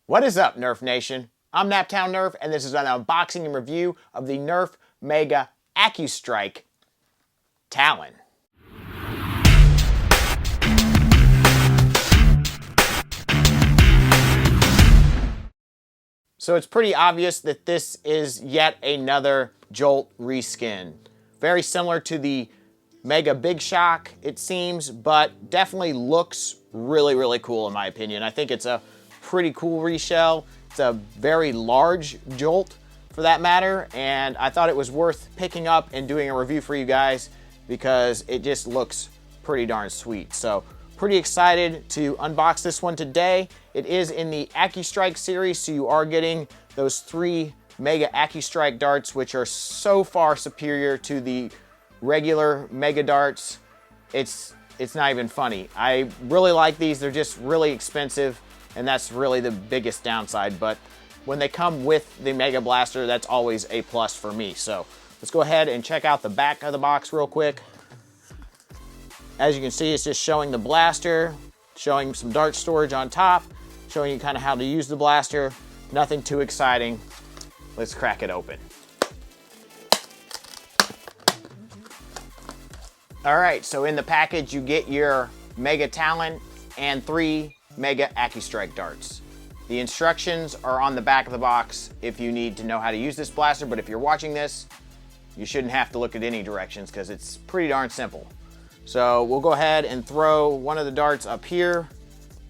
What is up, Nerf Nation? I'm Naptown Nerf, and this is an unboxing and review of the Nerf Mega AccuStrike Talon. So it's pretty obvious that this is yet another Jolt reskin. Very similar to the Mega Big Shock, it seems, but definitely looks really cool in my opinion. I think it's a pretty cool reshell. It's a very large Jolt for that matter, and I thought it was worth picking up and doing a review for you guys because it just looks pretty darn sweet. So pretty excited to unbox this one today. It is in the AccuStrike series, so you are getting those 3 Mega AccuStrike darts, which are so far superior to the regular Mega darts. It's not even funny. I really like these. They're just really expensive, and that's really the biggest downside. But when they come with the Mega Blaster, that's always a plus for me. So let's go ahead and check out the back of the box real quick. As you can see, it's just showing the blaster, showing some dart storage on top, showing you kind of how to use the blaster. Nothing too exciting. Let's crack it open. All right, so in the package, you get your Mega Talon and 3 Mega AccuStrike darts. The instructions are on the back of the box if you need to know how to use this blaster, but if you're watching this, you shouldn't have to look at any directions because it's pretty darn simple. So we'll go ahead and throw one of the darts up here.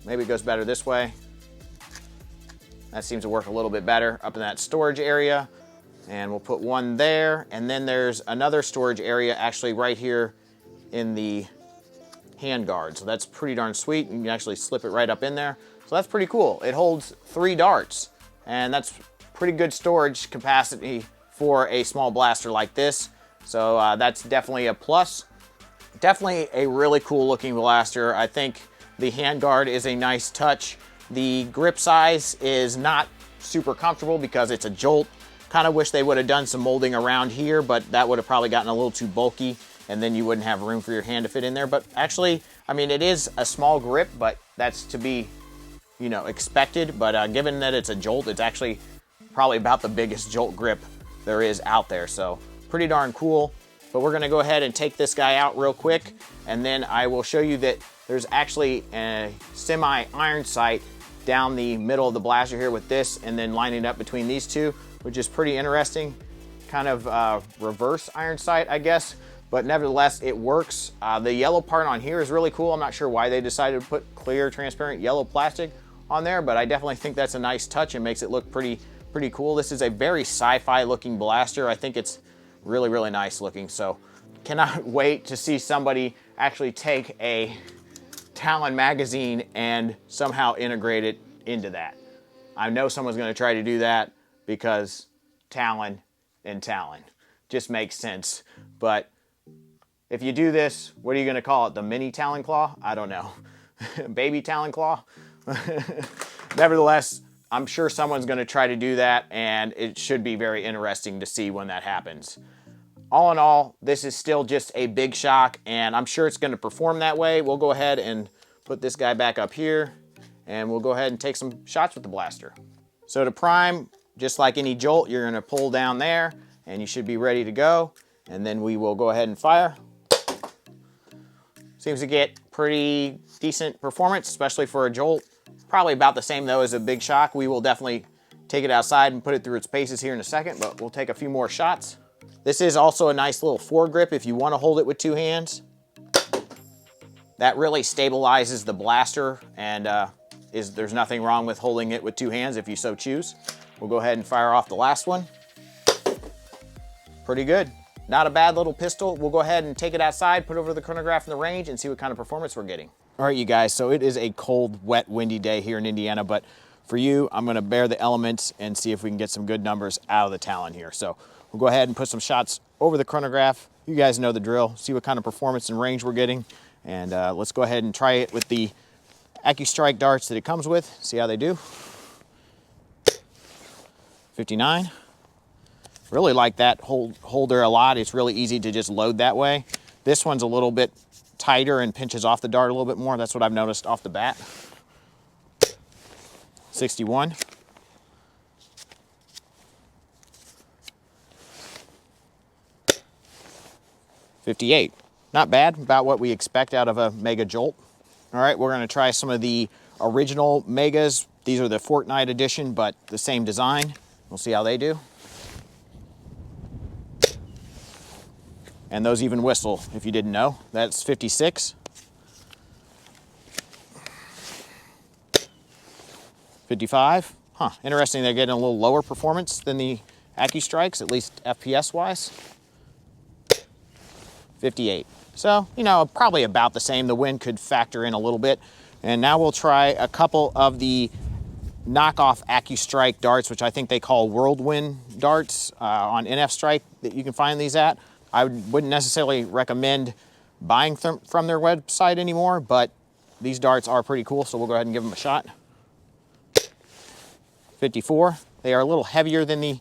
Maybe it goes better this way. That seems to work a little bit better up in that storage area. And we'll put one there. And then there's another storage area actually right here in the handguard. So that's pretty darn sweet. You can actually slip it right up in there. So that's pretty cool. It holds 3 darts. And that's pretty good storage capacity for a small blaster like this. So that's definitely a plus. Definitely a really cool looking blaster. I think the handguard is a nice touch. The grip size is not super comfortable because it's a Jolt. Kind of wish they would have done some molding around here, but that would have probably gotten a little too bulky and then you wouldn't have room for your hand to fit in there. But actually, I mean, it is a small grip, but that's to be, you know, expected. But given that it's a Jolt, it's actually probably about the biggest Jolt grip there is out there. So pretty darn cool. But we're gonna go ahead and take this guy out real quick, and then I will show you that there's actually a semi-iron sight down the middle of the blaster here with this, and then lining up between these two, which is pretty interesting. Kind of reverse iron sight, I guess, but nevertheless, it works. The yellow part on here is really cool. I'm not sure why they decided to put clear, transparent yellow plastic on there, but I definitely think that's a nice touch and makes it look pretty cool. This is a very sci-fi looking blaster. I think it's really nice looking. So cannot wait to see somebody actually take a Talon magazine and somehow integrate it into that. I know someone's going to try to do that because Talon and Talon just makes sense. But if you do this, what are you going to call it? The mini Talon Claw? I don't know. Baby Talon Claw? Nevertheless, I'm sure someone's going to try to do that, and it should be very interesting to see when that happens. All in all, this is still just a big shock, and I'm sure it's going to perform that way. We'll go ahead and put this guy back up here, and we'll go ahead and take some shots with the blaster. So to prime, just like any Jolt, you're going to pull down there, and you should be ready to go. And then we will go ahead and fire. Seems to get pretty decent performance, especially for a Jolt. Probably about the same though as a big shock. We will definitely take it outside and put it through its paces here in a second, but we'll take a few more shots. This is also a nice little foregrip if you want to hold it with 2 hands. That really stabilizes the blaster, and there's nothing wrong with holding it with 2 hands if you so choose. We'll go ahead and fire off the last one. Pretty good. Not a bad little pistol. We'll go ahead and take it outside, put it over the chronograph in the range, and see what kind of performance we're getting. All right, you guys, so it is a cold, wet, windy day here in Indiana, but for you, I'm gonna bear the elements and see if we can get some good numbers out of the Talon here. So we'll go ahead and put some shots over the chronograph. You guys know the drill. See what kind of performance and range we're getting. And let's go ahead and try it with the AccuStrike darts that it comes with. See how they do. 59. Really like that holder a lot. It's really easy to just load that way. This one's a little bit tighter and pinches off the dart a little bit more. That's what I've noticed off the bat. 61. 58. Not bad, about what we expect out of a Mega Jolt. All right, we're gonna try some of the original Megas. These are the Fortnite edition, but the same design. We'll see how they do. And those even whistle, if you didn't know. That's 56. 55. Huh, interesting, they're getting a little lower performance than the AccuStrikes, at least FPS-wise. 58. So, you know, probably about the same. The wind could factor in a little bit. And now we'll try a couple of the knockoff AccuStrike darts, which I think they call Whirlwind darts on NF Strike that you can find these at. I wouldn't necessarily recommend buying them from their website anymore, but these darts are pretty cool, so we'll go ahead and give them a shot. 54. They are a little heavier than the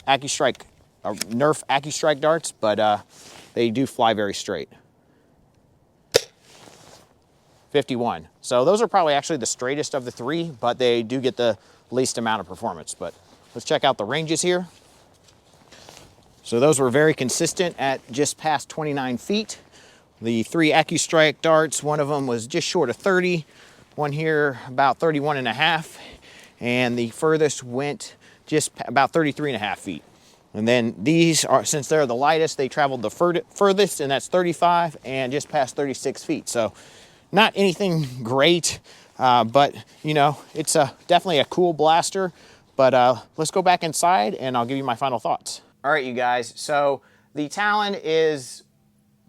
AccuStrike, Nerf AccuStrike darts, but they do fly very straight. 51. So those are probably actually the straightest of the three, but they do get the least amount of performance. But let's check out the ranges here. So those were very consistent at just past 29 feet. The three AccuStrike darts, one of them was just short of 30, one here about 31 and a half, and the furthest went just about 33 and a half feet. And then these are, since they're the lightest, they traveled the furthest, and that's 35 and just past 36 feet. So not anything great, but you know, it's definitely a cool blaster. But let's go back inside and I'll give you my final thoughts. All right, you guys, so the Talon is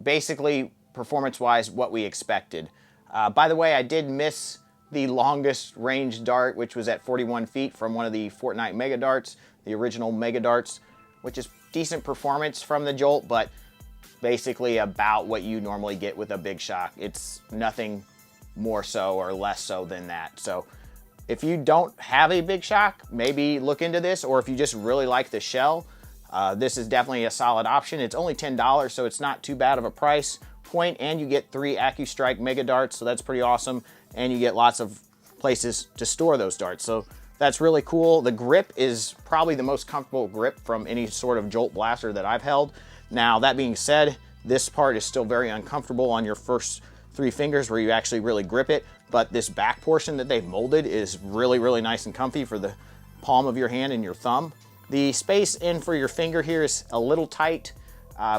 basically performance-wise what we expected. By the way, I did miss the longest range dart, which was at 41 feet from one of the Fortnite Mega Darts, the original Mega Darts, which is decent performance from the Jolt, but basically about what you normally get with a Big Shock. It's nothing more so or less so than that. So if you don't have a Big Shock, maybe look into this, or if you just really like the shell, this is definitely a solid option. It's only $10, so it's not too bad of a price point, and you get 3 AccuStrike Mega Darts, so that's pretty awesome, and you get lots of places to store those darts. So that's really cool. The grip is probably the most comfortable grip from any sort of Jolt blaster that I've held. Now, that being said, this part is still very uncomfortable on your first 3 fingers where you actually really grip it, but this back portion that they've molded is really, really nice and comfy for the palm of your hand and your thumb. The space in for your finger here is a little tight,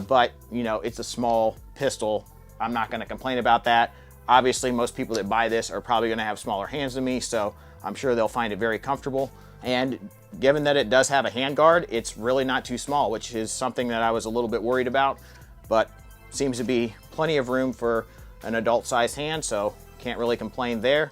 but you know, it's a small pistol. I'm not gonna complain about that. Obviously, most people that buy this are probably gonna have smaller hands than me, so I'm sure they'll find it very comfortable. And given that it does have a handguard, it's really not too small, which is something that I was a little bit worried about, but seems to be plenty of room for an adult-sized hand, so can't really complain there.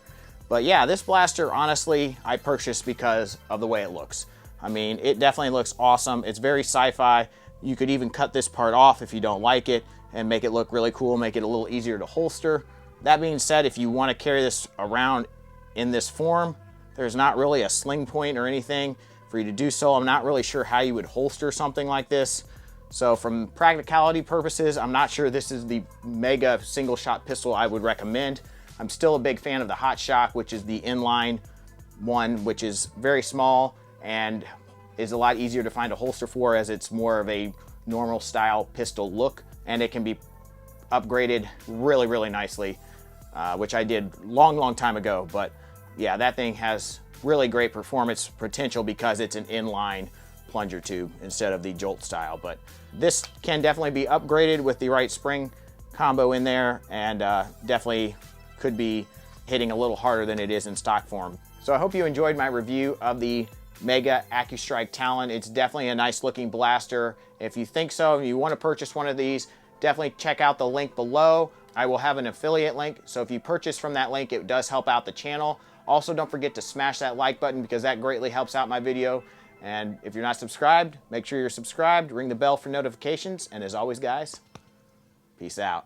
But yeah, this blaster, honestly, I purchased because of the way it looks. I mean, it definitely looks awesome. It's very sci-fi. You could even cut this part off if you don't like it and make it look really cool, make it a little easier to holster. That being said, if you want to carry this around in this form, there's not really a sling point or anything for you to do so. I'm not really sure how you would holster something like this. So from practicality purposes, I'm not sure this is the mega single shot pistol I would recommend. I'm still a big fan of the Hot Shock, which is the inline one, which is very small and is a lot easier to find a holster for, as it's more of a normal style pistol look, and it can be upgraded really, really nicely, which I did long time ago. But yeah, that thing has really great performance potential because it's an inline plunger tube instead of the Jolt style. But this can definitely be upgraded with the right spring combo in there, and definitely could be hitting a little harder than it is in stock form. So I hope you enjoyed my review of the Mega AccuStrike Talon. It's definitely a nice looking blaster. If you think so and you want to purchase one of these, definitely check out the link below. I will have an affiliate link, so if you purchase from that link, it does help out the channel. Also, don't forget to smash that like button because that greatly helps out my video. And if you're not subscribed, make sure you're subscribed, ring the bell for notifications, and as always, guys, peace out.